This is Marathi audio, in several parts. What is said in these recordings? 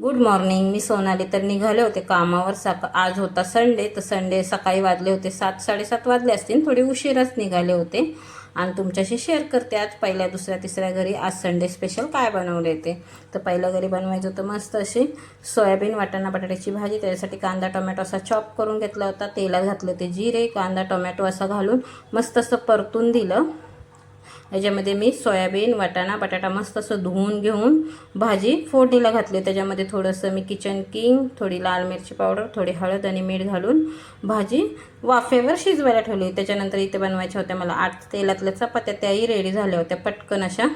Good morning. मी सोनाली. तर निघाले होते कामावर. आज होता संडे. तर संडे सकाळी वाजले होते 7-7:30 वाजले असतील. थोडे उशीरच निघाले होते आणि तुमच्याशी शेअर करते आज पहिल्या दुसऱ्या तिसऱ्या घरी आज संडे स्पेशल काय बनवले ते. तर पहिल्या घरी बनवायचं होतं मस्त अशी सोयाबीन वाटाणा बटाट्याची भाजी. त्याच्यासाठी कांदा टोमॅटो असा चॉप करून घेतला होता. तेलात घातले होते जिरे, कांदा टोमॅटो असा घालून मस्त असं परतून दिलं. याच्यामध्ये मी सोयाबीन वाटाणा बटाटा मस्त असं धुवून घेऊन भाजी फोडणीला घातली. त्याच्यामध्ये थोडंसं मी किचन किंग, थोडी लाल मिरची पावडर, थोडी हळद आणि मीठ घालून भाजी वाफेवर शिजवायला ठेवली. त्याच्यानंतर इथे बनवायच्या होत्या मला 8 तेलातल्या चपात्या. त्याही रेडी झाल्या होत्या पटकन अशा.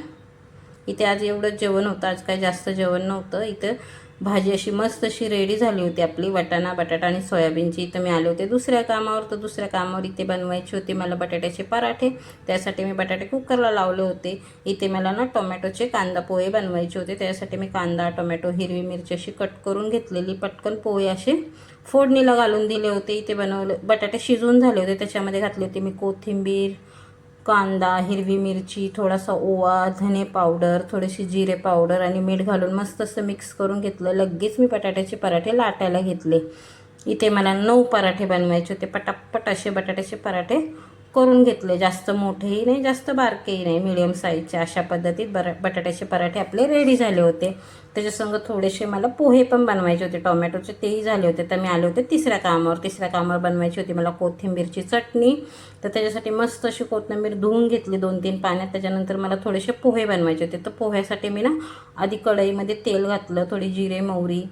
इथे आज एवढंच जेवण होतं. आज काही जास्त जेवण नव्हतं. इथं भाजी अशी मस्त अशी रेडी झाली होती आपली वाटाणा बटाटा आणि सोयाबीनची. इथं मी आले होते दुसऱ्या कामावर. तर दुसऱ्या कामावर इथे बनवायचे होते मला बटाट्याचे पराठे. त्यासाठी मी बटाटे कुकरला लावले होते. इथे मला ना टोमॅटोचे कांदा पोहे बनवायचे होते. त्यासाठी मी कांदा टोमॅटो हिरवी मिरची अशी कट करून घेतलेली. पटकन पोहे असे फोडणीला घालून दिले होते. इथे बनवले बटाटे शिजून झाले होते. त्याच्यामध्ये घातले होते मी कोथिंबीर, कांदा, हिरवी मिरची, थोडासा ओवा, धने पावडर, थोडीशी जिरे पावडर आणि मीठ घालून मस्त असं मिक्स करून घेतलं. लगेच मी बटाट्याचे पराठे लाटायला घेतले. इथे मला 9 पराठे बनवायचे होते. पटापट असे बटाट्याचे पराठे करून घेतले. जास्त मोठेही नाही जास्त बारकेही नाही, मीडियम साईजचे. अशा पद्धतीत बटाट्याचे पराठे आपले रेडी झाले होते. त्याच्यासंग थोडेसे मला पोहे पण बनवायचे होते टोमॅटोचे, तेही झाले होते. तर मी आले होते तिसऱ्या कामावर बनवायची होती मला कोथिंबीरची चटणी. तर त्याच्यासाठी मस्त अशी कोथिंबीर धुवून घेतली 2-3 पाण्यात. त्याच्यानंतर मला थोडेसे पोहे बनवायचे होते. तर पोह्यासाठी मी ना आधी कढईमध्ये तेल घातलं, थोडी जिरे मोहरी,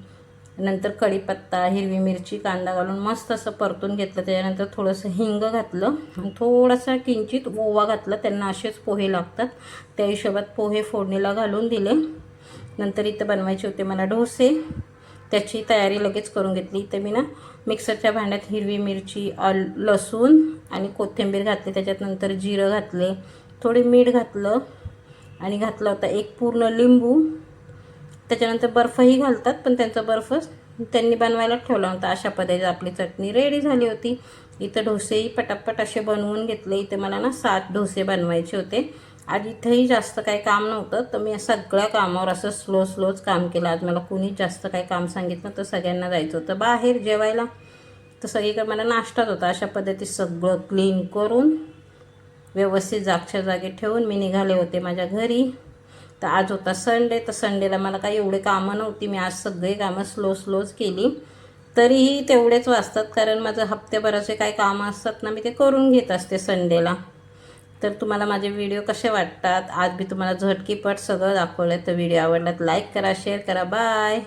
नंतर कढीपत्ता, हिरवी मिरची, कांदा घालून मस्त असं परतून घेतलं. त्याच्यानंतर थोडंसं हिंग घातलं आणि थोडासा किंचित ओवा घातला. त्यांना असेच पोहे लागतात त्या हिशोबात पोहे फोडणीला घालून दिले. नंतर इथं बनवायचे होते मला डोसे. त्याची तयारी लगेच करून घेतली. इथं मी ना मिक्सरच्या भांड्यात हिरवी मिरची, लसूण आणि कोथिंबीर घातली. त्याच्यात नंतर जिरं घातले, थोडे मीठ घातलं आणि घातला होता एक पूर्ण लिंबू. त्याच्यानंतर बर्फही घालतात पण त्यांचा बर्फ त्यांनी बनवायला ठेवला होता. अशा पद्धतीने आपली चटणी रेडी झाली होती. इथं डोसेही पटापट असे बनवून घेतले. इथे मला ना 7 डोसे बनवायचे होते. आज इथंही जास्त काही काम नव्हतं. तर मी सगळ्या कामावर असं स्लोच काम केलं. आज मला कुणीच जास्त काही काम सांगितलं तर सगळ्यांना जायचं होतं बाहेर जेवायला. तर सगळीकडे मला नाश्ताच होता. अशा पद्धतीत सगळं क्लीन करून व्यवस्थित जागच्या जागी ठेवून मी निघाले होते माझ्या घरी. तर आज होता संडे. तर संडेला मला काही एवढे कामं नव्हती. मी आज सगळे कामं स्लोच केली. तरीही तेवढेच वाचतात कारण माझं हप्त्याभराचे काही कामं असतात ना, मी ते करून घेत असते संडेला. तर तुम्हाला माझे व्हिडिओ कसे वाटतात? आज मी तुम्हाला झटकीपट सगळं दाखवलं. तर व्हिडिओ आवडला तर लाईक करा, शेअर करा. बाय.